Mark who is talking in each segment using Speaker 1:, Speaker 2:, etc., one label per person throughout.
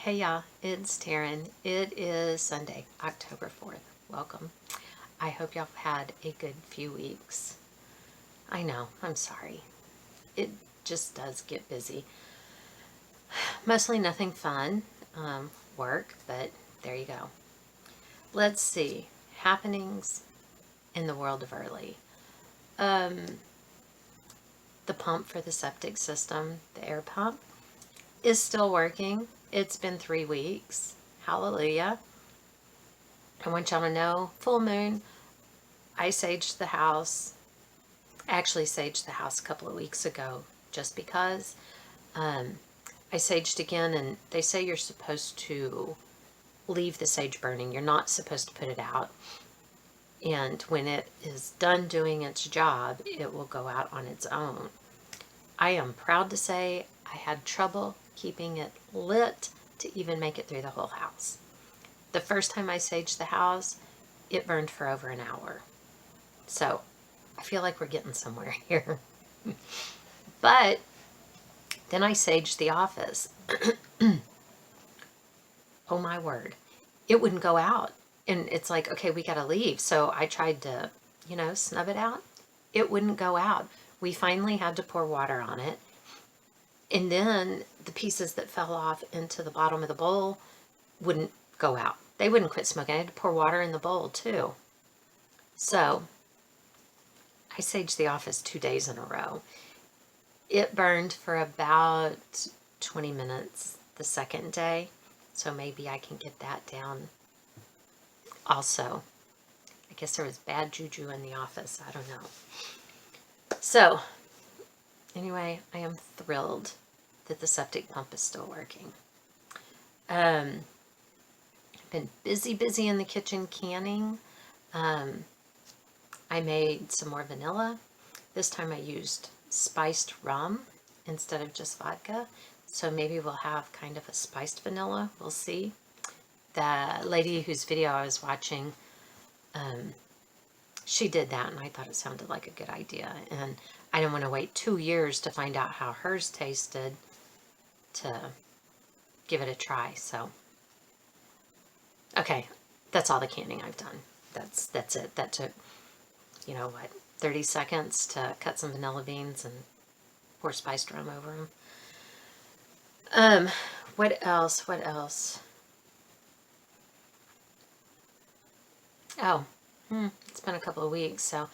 Speaker 1: Hey y'all, it's Taryn. It is Sunday, October 4th. Welcome. I hope y'all had a good few weeks. I know, I'm sorry. It just does get busy. Mostly nothing fun, work, but there you go. Let's see. Happenings in the world of early. The pump for the septic system, the air pump, is still working. It's been 3 weeks. Hallelujah. I want y'all to know, full moon, I saged the house. Actually saged the house a couple of weeks ago just because. I saged again, and they say you're supposed to leave the sage burning. You're not supposed to put it out. And when it is done doing its job, it will go out on its own. I am proud to say I had trouble keeping it lit to even make it through the whole house. The first time I saged the house, it burned for over an hour. So I feel like we're getting somewhere here. But then I saged the office. Oh my word. It wouldn't go out. And it's like, okay, we got to leave. So I tried to, snub it out. It wouldn't go out. We finally had to pour water on it. And then the pieces that fell off into the bottom of the bowl wouldn't go out. They wouldn't quit smoking. I had to pour water in the bowl too. So I saged the office 2 days in a row. It burned for about 20 minutes the second day. So maybe I can get that down. Also, I guess there was bad juju in the office. I don't know. So, anyway, I am thrilled that the septic pump is still working. I've been busy in the kitchen canning. I made some more vanilla. This time I used spiced rum instead of just vodka. So maybe we'll have kind of a spiced vanilla. We'll see. The lady whose video I was watching, she did that, and I thought it sounded like a good idea. And I didn't want to wait 2 years to find out how hers tasted to give it a try. So, okay, that's all the canning I've done. That's it. That took, 30 seconds to cut some vanilla beans and pour spiced rum over them. What else? Oh, it's been a couple of weeks. So,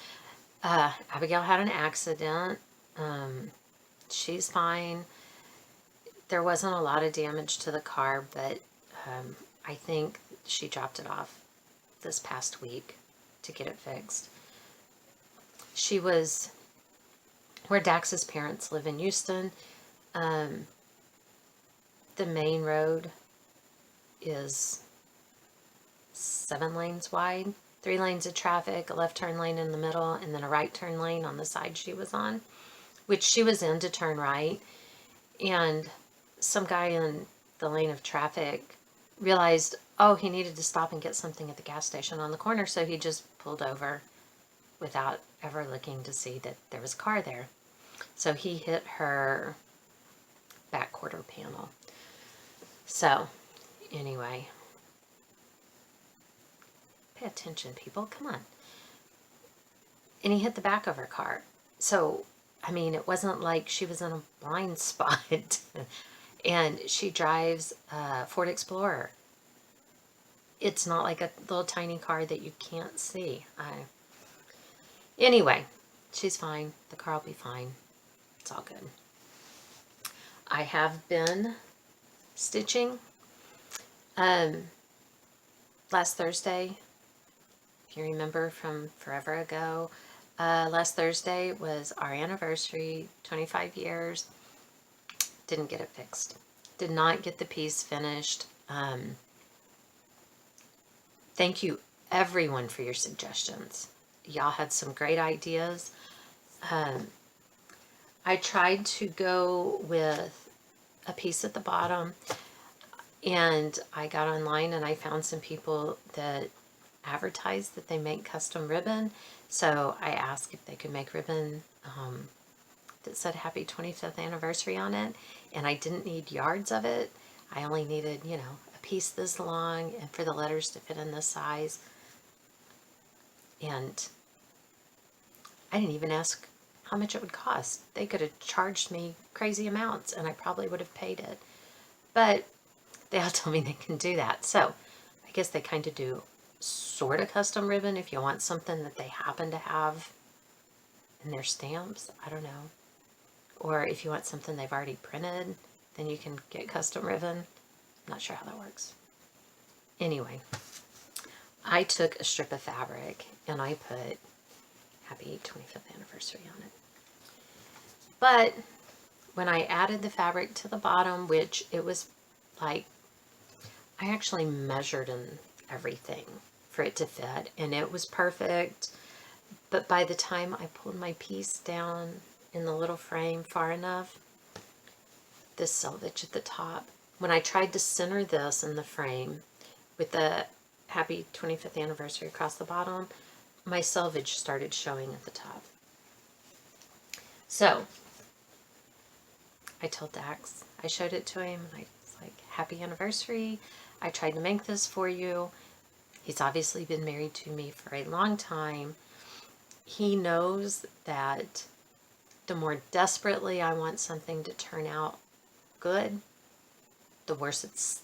Speaker 1: Abigail had an accident. She's fine. There wasn't a lot of damage to the car, but I think she dropped it off this past week to get it fixed. She was where Dax's parents live in Houston. The main road is 7 lanes wide, 3 lanes of traffic, a left turn lane in the middle, and then a right turn lane on the side she was on, which she was in to turn right. And some guy in the lane of traffic realized, he needed to stop and get something at the gas station on the corner, so he just pulled over without ever looking to see that there was a car there. So he hit her back quarter panel. So, anyway, pay attention, people. Come on. And he hit the back of her car. So, I mean, it wasn't like she was in a blind spot. And she drives a Ford Explorer. It's not like a little tiny car that you can't see. Anyway, she's fine. The car will be fine. It's all good. I have been stitching. Last Thursday, if you remember from forever ago, last Thursday was our anniversary, 25 years. Didn't get it fixed. Did not get the piece finished. Thank you, everyone, for your suggestions. Y'all had some great ideas. I tried to go with a piece at the bottom, and I got online and I found some people that advertise that they make custom ribbon. So I asked if they could make ribbon that said happy 25th anniversary on it, and I didn't need yards of it. I only needed, you know, a piece this long and for the letters to fit in this size. And I didn't even ask how much it would cost. They could have charged me crazy amounts and I probably would have paid it. But they all tell me they can do that. So I guess they kind of do sort of custom ribbon if you want something that they happen to have in their stamps. I don't know. Or if you want something they've already printed, then you can get custom ribbon. I'm not sure how that works. Anyway, I took a strip of fabric and I put happy 25th anniversary on it. But when I added the fabric to the bottom, which it was like, I actually measured and everything for it to fit, and it was perfect. But by the time I pulled my piece down in the little frame far enough, this selvage at the top, when I tried to center this in the frame with the happy 25th anniversary across the bottom, my selvage started showing at the top. So I told Dax, I showed it to him, and I was like, happy anniversary. I tried to make this for you. He's obviously been married to me for a long time. He knows that the more desperately I want something to turn out good, the worse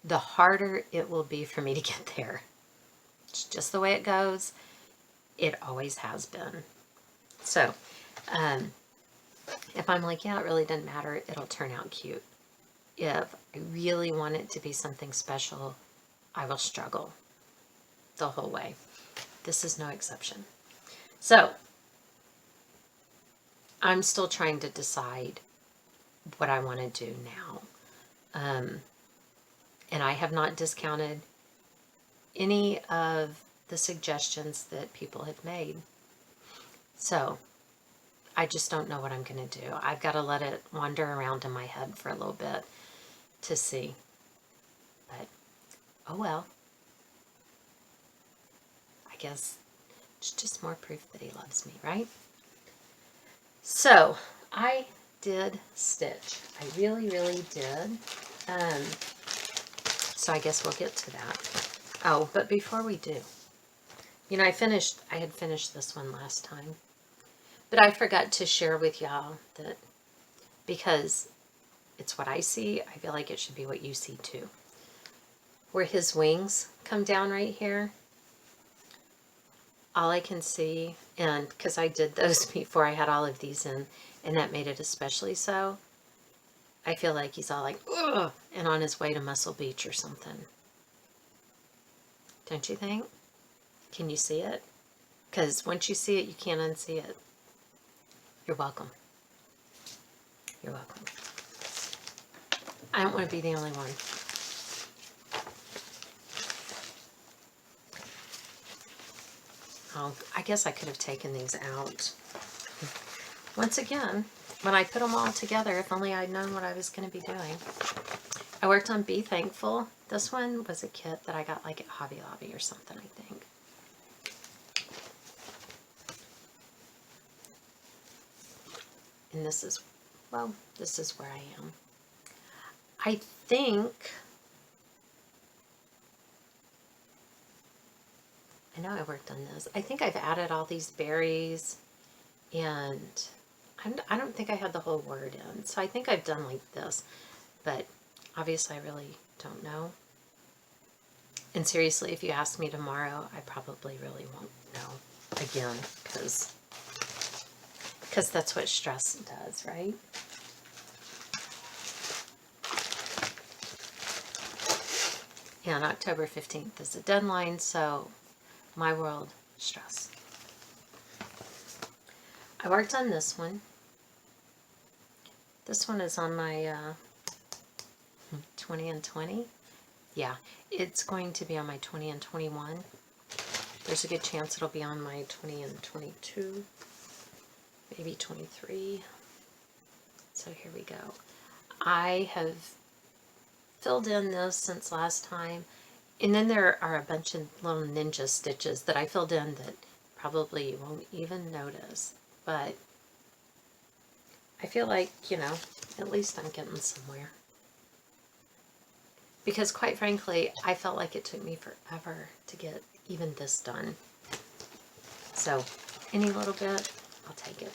Speaker 1: the harder it will be for me to get there. It's just the way it goes. It always has been. So, if I'm like, yeah, it really doesn't matter, it'll turn out cute. If I really want it to be something special, I will struggle the whole way. This is no exception. So, I'm still trying to decide what I want to do now. And I have not discounted any of the suggestions that people have made. So, I just don't know what I'm going to do. I've got to let it wander around in my head for a little bit to see. But, oh well. I guess it's just more proof that he loves me, right? So, I did stitch. I really, really did. So I guess we'll get to that. Oh, but before we do, you know, I had finished this one last time. But I forgot to share with y'all that because it's what I see, I feel like it should be what you see too. Where his wings come down right here, all I can see, and because I did those before I had all of these in, and that made it especially so, I feel like he's all like, ugh, and on his way to Muscle Beach or something. Don't you think? Can you see it? Because once you see it, you can't unsee it. You're welcome. You're welcome. I don't want to be the only one. Oh, I guess I could have taken these out. Once again, when I put them all together, if only I'd known what I was going to be doing. I worked on Be Thankful. This one was a kit that I got like at Hobby Lobby or something, I think. And this is, well, this is where I am. I think, I know I worked on this. I think I've added all these berries, and I don't think I had the whole word in. So I think I've done like this, but obviously I really don't know. And seriously, if you ask me tomorrow, I probably really won't know again, because that's what stress does, right? And October 15th is the deadline, so my world, stress. I worked on this one. This one is on my 20 and 20. Yeah, it's going to be on my 20 and 21. There's a good chance it'll be on my 20 and 22. Maybe 23. So here we go. I have filled in this since last time. And then there are a bunch of little ninja stitches that I filled in that probably you won't even notice. But I feel like, you know, at least I'm getting somewhere. Because quite frankly, I felt like it took me forever to get even this done. So, any little bit, I'll take it.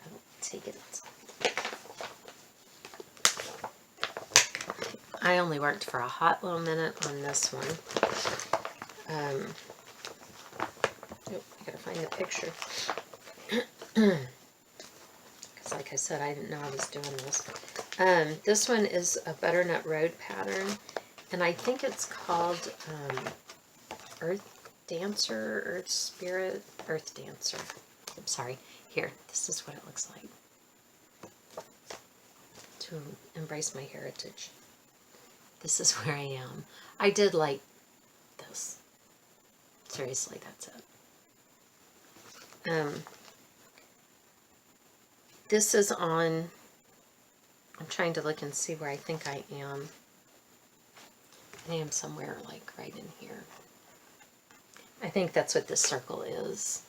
Speaker 1: I'll take it. I only worked for a hot little minute on this one. Oh, I gotta find the picture. Because like I said, I didn't know I was doing this. This one is a butternut road pattern, and I think it's called Earth Dancer, Earth Spirit, Earth Dancer. I'm sorry. Here, this is what it looks like. To embrace my heritage. This is where I am. I did like this. Seriously, that's it. This is on, I'm trying to look and see where I think I am. I am somewhere like right in here. I think that's what this circle is.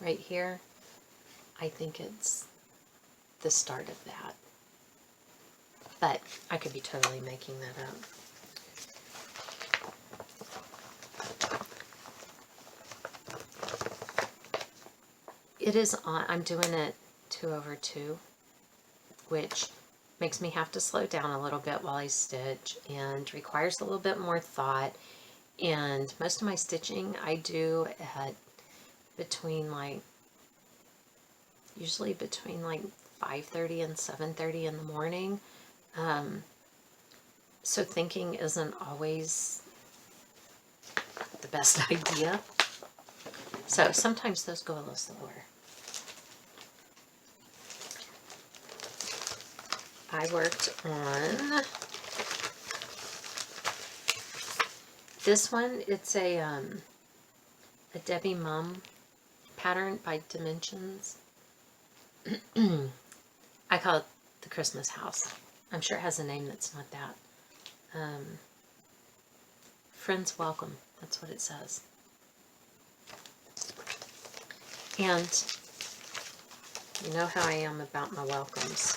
Speaker 1: Right here. I think it's the start of that. But I could be totally making that up. It is on, I'm doing it 2/2, which makes me have to slow down a little bit while I stitch and requires a little bit more thought. And most of my stitching I do at between like, usually between like 5:30 and 7:30 in the morning. So thinking isn't always the best idea. So sometimes those go a little slower. I worked on this one. It's a Debbie Mum pattern by Dimensions. I call it the Christmas house. I'm sure it has a name that's not that. Friends welcome. That's what it says. And you know how I am about my welcomes.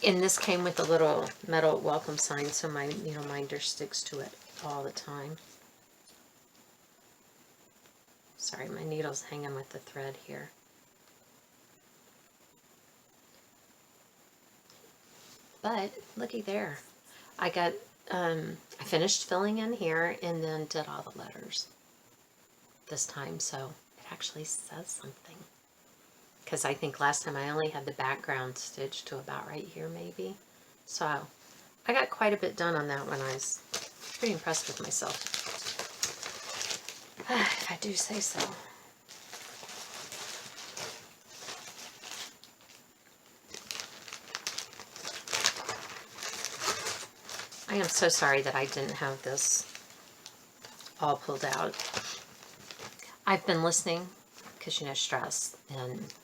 Speaker 1: And this came with a little metal welcome sign, so my minder sticks to it all the time. Sorry, my needle's hanging with the thread here. But looky there. I got I finished filling in here and then did all the letters this time, so it actually says something. Because I think last time I only had the background stitched to about right here maybe. So I got quite a bit done on that one. I was pretty impressed with myself. If I do say so. I am so sorry that I didn't have this all pulled out. I've been listening because, you know, stress, and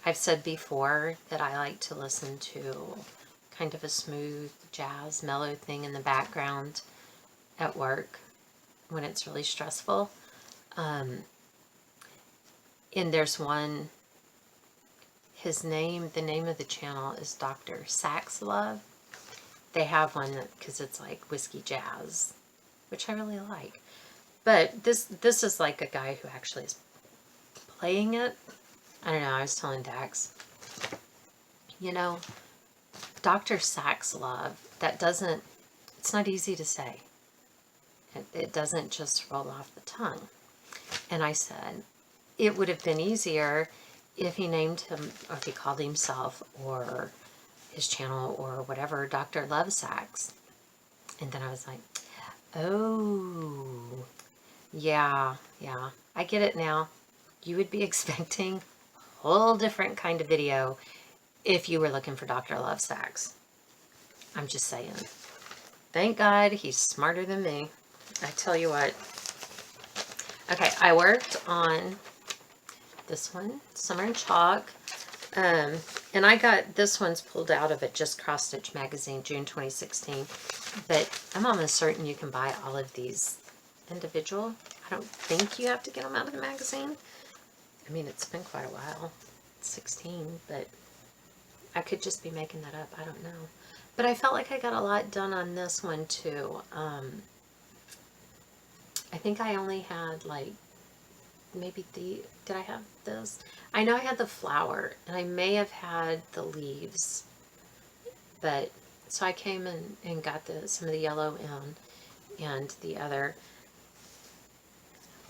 Speaker 1: I've said before that I like to listen to kind of a smooth jazz mellow thing in the background at work when it's really stressful. And there's one, the name of the channel is Dr. Sax Love. They have one because it's like whiskey jazz, which I really like. But this is like a guy who actually is playing it. I don't know, I was telling Dax, you know, Dr. Sax Love, it's not easy to say. It doesn't just roll off the tongue. And I said, it would have been easier if he named him, or if he called himself, or his channel, or whatever, Dr. Love Sax. And then I was like, oh, yeah, I get it now. You would be expecting a whole different kind of video if you were looking for Dr. Love Sax. I'm just saying. Thank God he's smarter than me. I tell you what. Okay, I worked on this one, Summer and Chalk. And I got this one's pulled out of it, Just Cross Stitch magazine, June 2016. But I'm almost certain you can buy all of these individual. I don't think you have to get them out of the magazine. I mean, it's been quite a while. It's 16, but I could just be making that up. I don't know. But I felt like I got a lot done on this one too. I think I only had like maybe did I have this? I know I had the flower, and I may have had the leaves, but so I came and got some of the yellow in, and the other.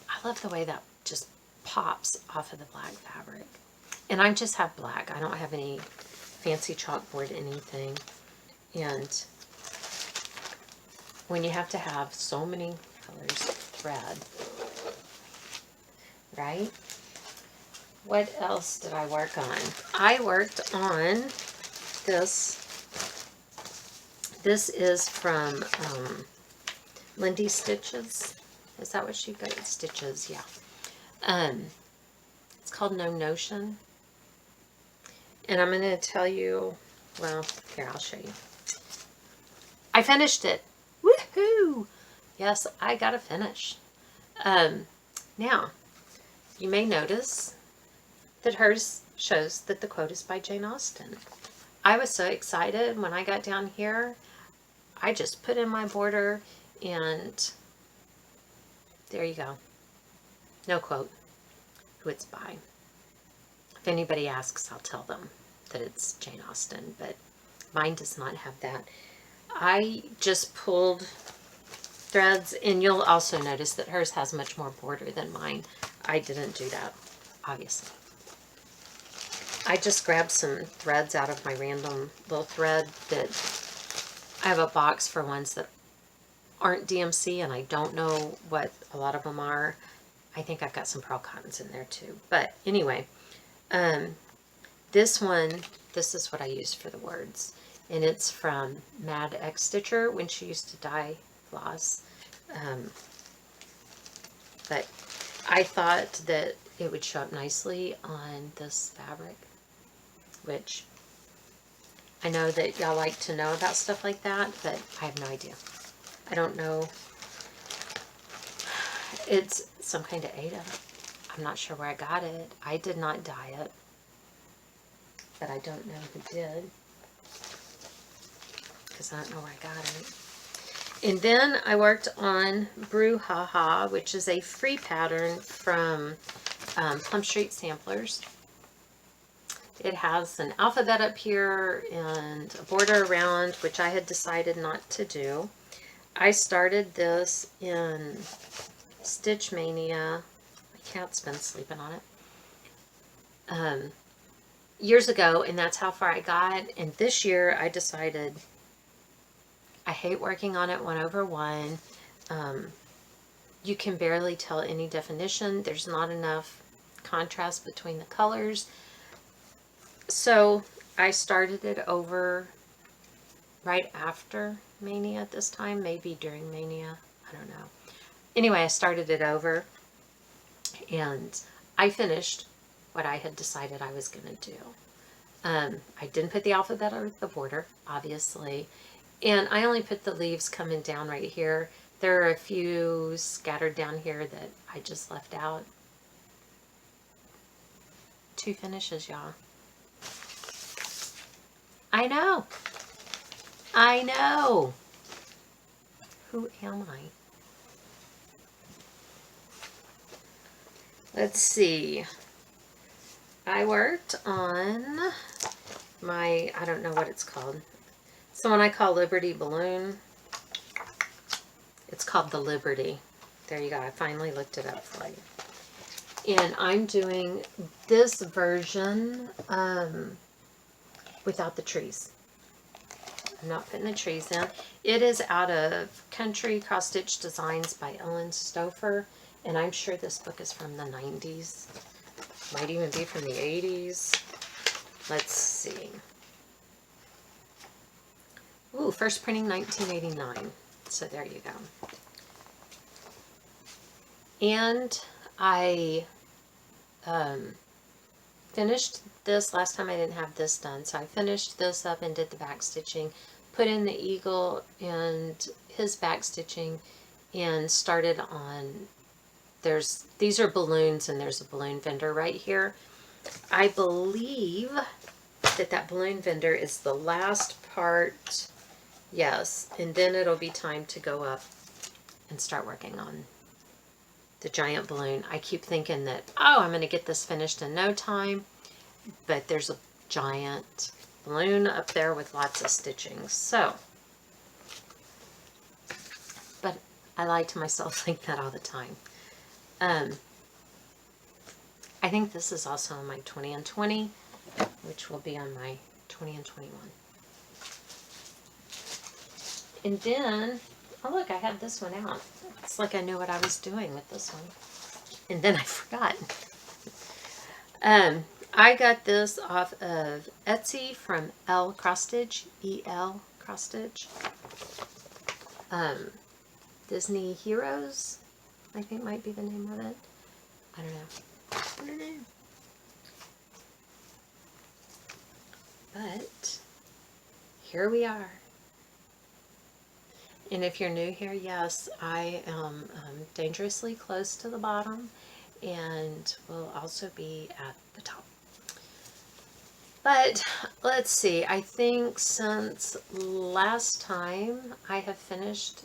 Speaker 1: I love the way that just pops off of the black fabric. And I just have black. I don't have any fancy chalkboard anything. And when you have to have so many colors of thread, right? What else did I work on? I worked on this. This is from Lindy Stitches. Is that what she got? Stitches, yeah. It's called No Notion. And I'm going to tell you, well, here, I'll show you. I finished it. Woohoo! Yes, I got to finish. Now, you may notice that hers shows that the quote is by Jane Austen. I was so excited when I got down here. I just put in my border, and there you go. No quote who it's by. If anybody asks, I'll tell them that it's Jane Austen, but mine does not have that. I just pulled threads, and you'll also notice that hers has much more border than mine. I didn't do that, obviously. I just grabbed some threads out of my random little thread that I have a box for ones that aren't DMC, and I don't know what a lot of them are. I think I've got some pearl cottons in there too. But anyway, this one, this is what I use for the words. And it's from Mad X Stitcher when she used to dye floss. But I thought that it would show up nicely on this fabric, which I know that y'all like to know about stuff like that, but I have no idea. I don't know. It's some kind of Aida. I'm not sure where I got it. I did not dye it, but I don't know who did, because I don't know where I got it. And then I worked on Brouhaha, which is a free pattern from Plum Street Samplers. It has an alphabet up here and a border around, which I had decided not to do. I started this in Stitch Mania. My cat's been sleeping on it. Years ago, and that's how far I got. And this year I decided I hate working on it 1/1. You can barely tell any definition. There's not enough contrast between the colors. So I started it over right after Mania this time, maybe during Mania, I don't know. Anyway, I started it over, and I finished what I had decided I was going to do. I didn't put the alphabet or the border, obviously, and I only put the leaves coming down right here. There are a few scattered down here that I just left out. 2 finishes, y'all. I know. I know. Who am I? Let's see. I worked on my, I don't know what it's called. It's the one I call Liberty Balloon. It's called the Liberty. There you go. I finally looked it up for you. And I'm doing this version without the trees. I'm not putting the trees in. It is out of Country Cross Stitch Designs by Ellen Stouffer. And I'm sure this book is from the 90s. Might even be from the 80s. Let's see. Ooh, first printing 1989. So there you go. And I finished this. Last time I didn't have this done. So I finished this up and did the back stitching. Put in the eagle and his back stitching. And started on these are balloons, and there's a balloon vendor right here. I believe that balloon vendor is the last part. Yes, and then it'll be time to go up and start working on the giant balloon. I keep thinking that, oh, I'm going to get this finished in no time, but there's a giant balloon up there with lots of stitching. So, but I lie to myself like that all the time. I think this is also on my 20 and 20, which will be on my 20 and 21. And then, oh look, I had this one out. It's like I knew what I was doing with this one. And then I forgot. I got this off of Etsy from L Cross Stitch, E-L Cross Stitch. Disney Heroes, I think might be the name of it. I don't know. But here we are. And if you're new here, yes, I am dangerously close to the bottom and will also be at the top. But let's see, I think since last time I have finished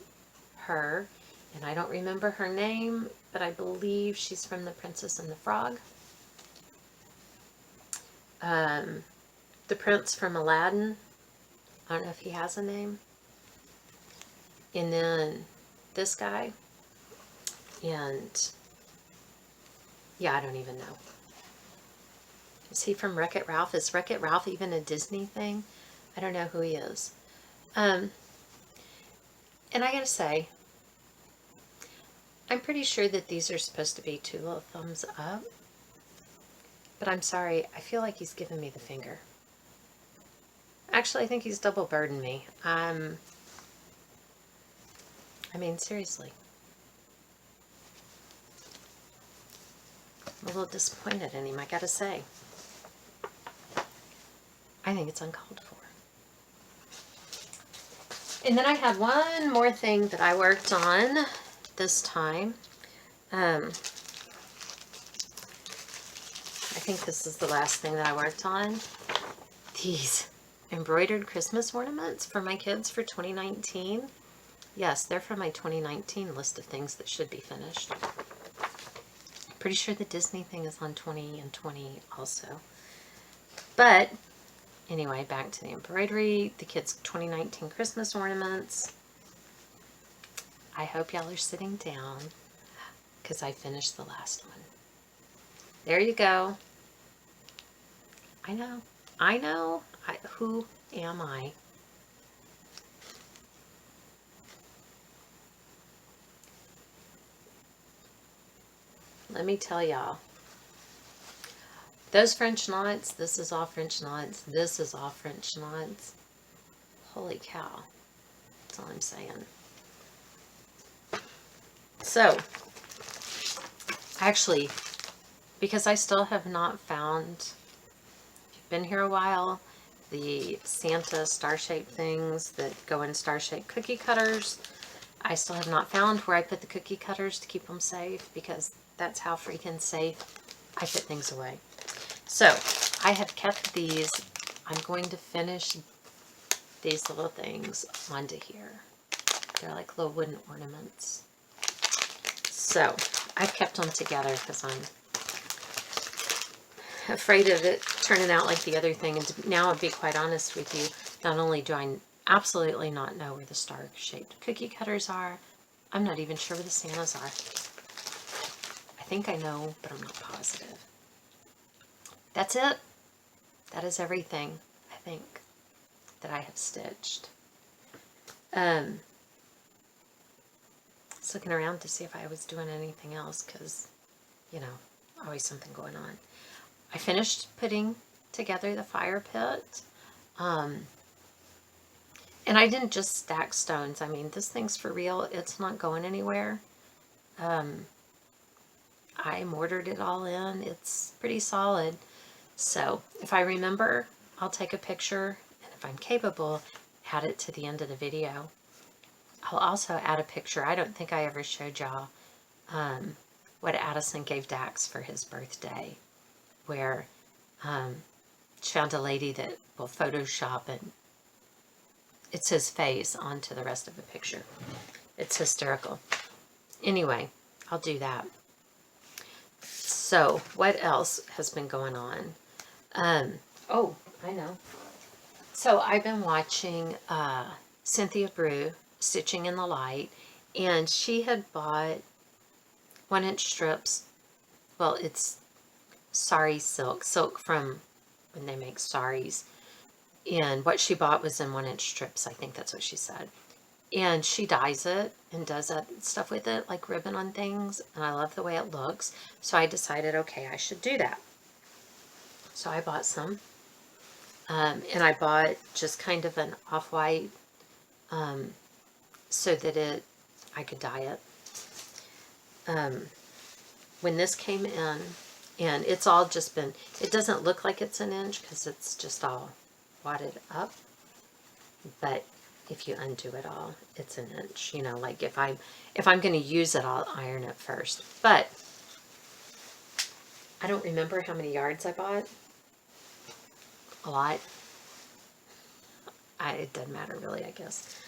Speaker 1: her, and I don't remember her name, but I believe she's from The Princess and the Frog. The Prince from Aladdin, I don't know if he has a name. And then this guy, and yeah, I don't even know. Is he from Wreck-It Ralph? Is Wreck-It Ralph even a Disney thing? I don't know who he is. And I gotta say, I'm pretty sure that these are supposed to be 2 little thumbs up. But I'm sorry, I feel like he's giving me the finger. Actually, I think he's double burdened me. I mean, seriously. I'm a little disappointed in him, I gotta say. I think it's uncalled for. And then I had one more thing that I worked on this time. I think this is the last thing that I worked on. These embroidered Christmas ornaments for my kids for 2019. Yes, they're from my 2019 list of things that should be finished. Pretty sure the Disney thing is on 20 and 20 also. But anyway, back to the embroidery, the kids' 2019 Christmas ornaments. I hope y'all are sitting down because I finished the last one. There you go. I know. Who am I? Let me tell y'all. Those French knots, this is all French knots, this is all French knots. Holy cow. That's all I'm saying. So, actually, because I still have not found, if you've been here a while, the Santa star-shaped things that go in star-shaped cookie cutters, I still have not found where I put the cookie cutters to keep them safe, because that's how freaking safe I put things away. So, I have kept these. I'm going to finish these little things onto here. They're like little wooden ornaments. So, I've kept them together because I'm afraid of it turning out like the other thing. And now, I'll be quite honest with you, not only do I absolutely not know where the star-shaped cookie cutters are, I'm not even sure where the Santas are. I think I know, but I'm not positive. That's it. That is everything, I think, that I have stitched. Just looking around to see if I was doing anything else, because, you know, always something going on. I finished putting together the fire pit. And I didn't just stack stones. I mean, this thing's for real. It's not going anywhere. I mortared it all in. It's pretty solid. So if I remember, I'll take a picture, and if I'm capable, add it to the end of the video. I'll also add a picture. I don't think I ever showed y'all what Addison gave Dax for his birthday, where she found a lady that will Photoshop and it's his face onto the rest of the picture. It's hysterical. Anyway, I'll do that. So, what else has been going on? Oh, I know. So, I've been watching Cynthia Brew, Stitching in the Light, and she had bought 1-inch strips. Well, it's sari silk from when they make saris. And what she bought was in 1-inch strips. I think that's what she said. And she dyes it and does that stuff with it, like ribbon on things. And I love the way it looks. So I decided, okay, I should do that. So I bought some. And I bought just kind of an off-white so that I could dye it. When this came in, and it's all just been, it doesn't look like it's 1 inch because it's just all wadded up. But if you undo it all, it's 1 inch. You know, like if I'm going to use it, I'll iron it first. But I don't remember how many yards I bought. A lot. It doesn't matter really, I guess.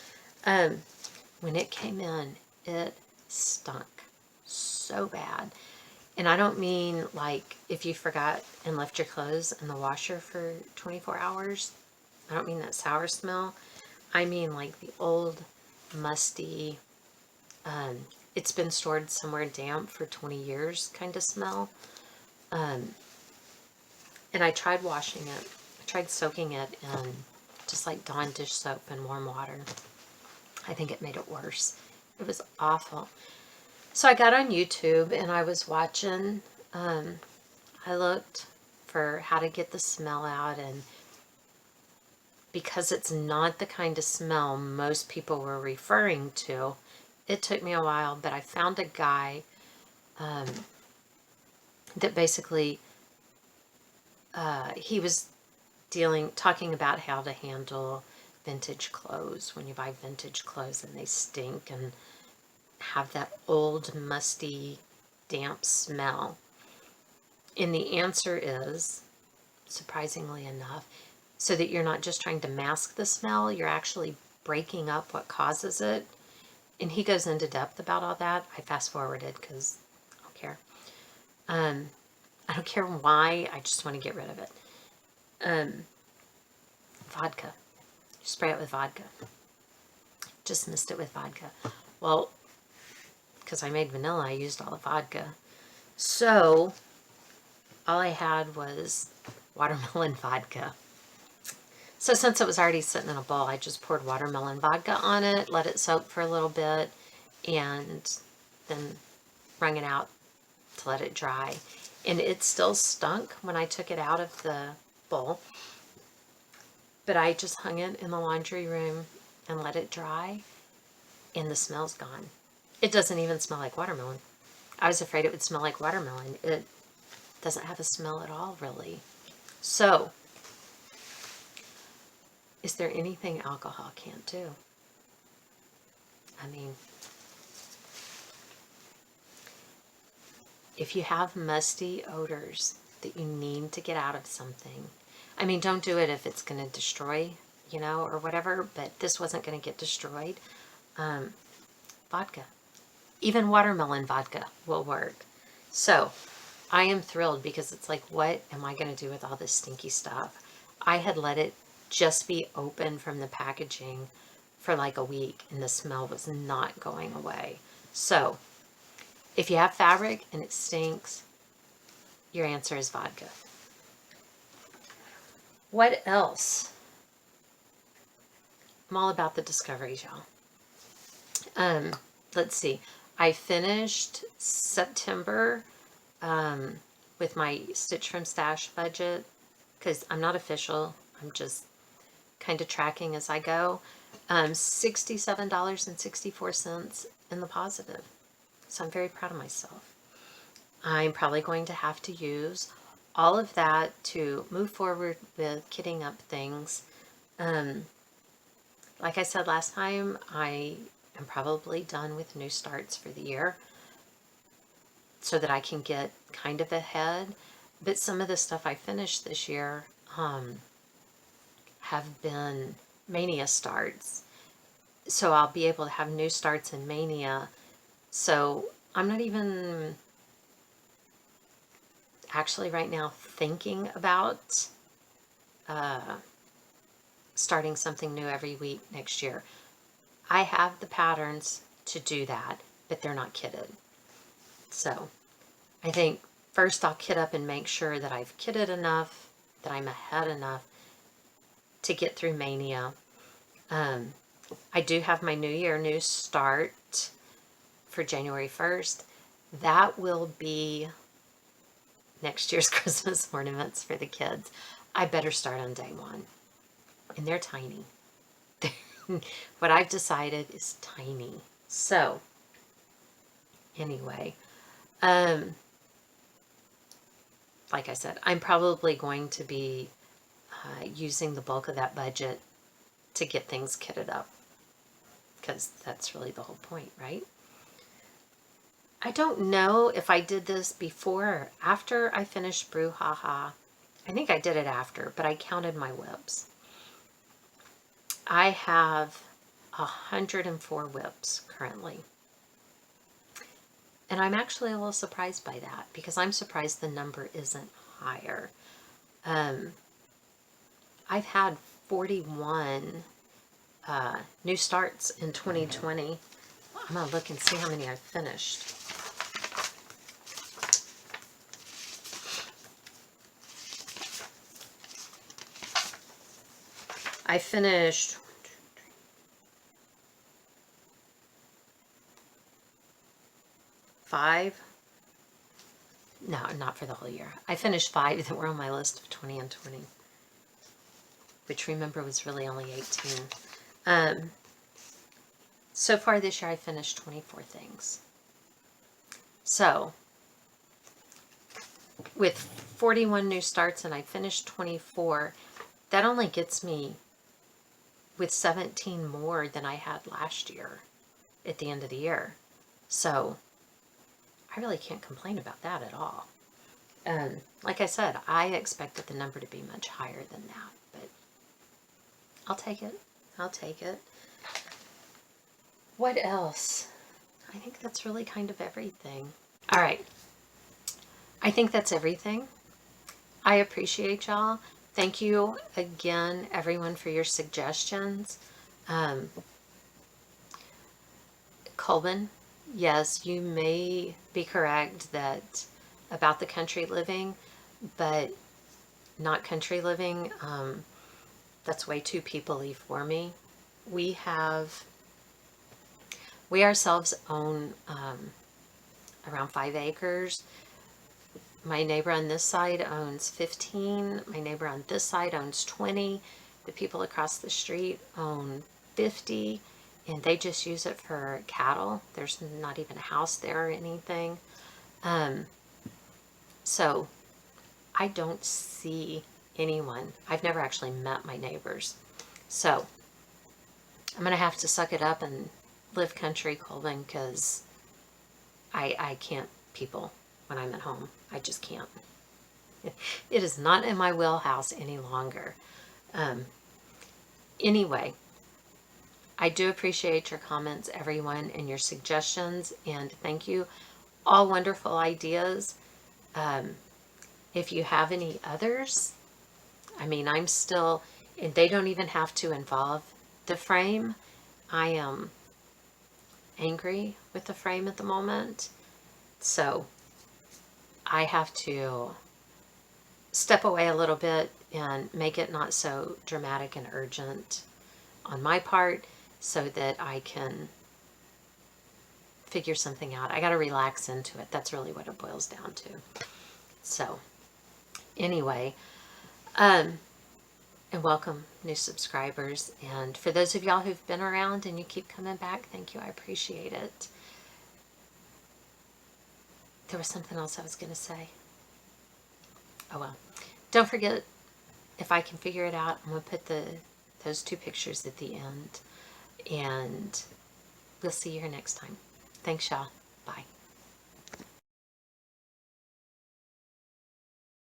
Speaker 1: When it came in, it stunk so bad. And I don't mean like if you forgot and left your clothes in the washer for 24 hours. I don't mean that sour smell. I mean like the old, musty, it's been stored somewhere damp for 20 years kind of smell. And I tried washing it. I tried soaking it in just like Dawn dish soap and warm water. I think it made it worse. It was awful. So I got on YouTube and I was watching. I looked for how to get the smell out, and because it's not the kind of smell most people were referring to, it took me a while, but I found a guy that basically he was talking about how to handle vintage clothes when you buy vintage clothes and they stink and have that old, musty, damp smell. And the answer is, surprisingly enough, so that you're not just trying to mask the smell, you're actually breaking up what causes it. And he goes into depth about all that. I fast forwarded because I don't care. I don't care why, I just want to get rid of it. Vodka. You spray it with vodka. Just missed it with vodka. Well, because I made vanilla, I used all the vodka. So, all I had was watermelon vodka. So since it was already sitting in a bowl, I just poured watermelon vodka on it, let it soak for a little bit, and then wrung it out to let it dry. And it still stunk when I took it out of the bowl. But I just hung it in the laundry room and let it dry, and the smell's gone. It doesn't even smell like watermelon. I was afraid it would smell like watermelon. It doesn't have a smell at all, really. So, is there anything alcohol can't do? I mean, if you have musty odors that you need to get out of something, I mean, don't do it if it's going to destroy, you know, or whatever, but this wasn't going to get destroyed. Vodka. Even watermelon vodka will work. So, I am thrilled because it's like, what am I going to do with all this stinky stuff? I had let it just be open from the packaging for like a week and the smell was not going away. So, if you have fabric and it stinks, your answer is vodka. What else? I'm all about the discoveries, y'all. Let's see. I finished September with my Stitch from Stash budget because I'm not official. I'm just kind of tracking as I go. $67.64 in the positive. So I'm very proud of myself. I'm probably going to have to use all of that to move forward with kitting up things. Like I said last time, I am probably done with new starts for the year. so that I can get kind of ahead. But some of the stuff I finished this year have been Mania starts. So I'll be able to have new starts in Mania. So I'm not even actually right now thinking about starting something new every week next year. I have the patterns to do that, but they're not kitted. So I think first I'll kit up and make sure that I've kitted enough, that I'm ahead enough to get through Mania. I do have my New Year new start for January 1st. That will be next year's Christmas ornaments for the kids. I better start on day one. And they're tiny. What I've decided is tiny. So, anyway, like I said, I'm probably going to be using the bulk of that budget to get things kitted up, because that's really the whole point, right? I don't know if I did this before or after I finished Brouhaha. I think I did it after, but I counted my whips. I have 104 whips currently. And I'm actually a little surprised by that, because I'm surprised the number isn't higher. I've had 41 new starts in 2020. I'm going to look and see how many I've finished. I finished 5. No, not for the whole year. I finished 5 that were on my list of 20 and 20, which remember was really only 18. So far this year I finished 24 things. So with 41 new starts and I finished 24, that only gets me with 17 more than I had last year at the end of the year. So I really can't complain about that at all. Like I said, I expected the number to be much higher than that, but I'll take it. I'll take it. What else? I think that's really kind of everything. All right. I think that's everything. I appreciate y'all. Thank you again, everyone, for your suggestions. Colvin, yes, you may be correct that about the country living, but not country living. That's way too people-y for me. We ourselves own around 5 acres. My neighbor on this side owns 15. My neighbor on this side owns 20. The people across the street own 50, and they just use it for cattle. There's not even a house there or anything. So I don't see anyone. I've never actually met my neighbors. So I'm going to have to suck it up and live country, Colvin, because I can't people when I'm at home. I just can't. It is not in my wheelhouse any longer. Anyway, I do appreciate your comments, everyone, and your suggestions, and thank you. All wonderful ideas. If you have any others, I mean, I'm still, and they don't even have to involve the frame. I am angry with the frame at the moment, so I have to step away a little bit and make it not so dramatic and urgent on my part so that I can figure something out. I got to relax into it. That's really what it boils down to. So anyway, and welcome new subscribers. And for those of y'all who've been around and you keep coming back, thank you. I appreciate it. There was something else I was going to say. Oh well. Don't forget, if I can figure it out, I'm going to put those 2 pictures at the end. And we'll see you here next time. Thanks, y'all. Bye.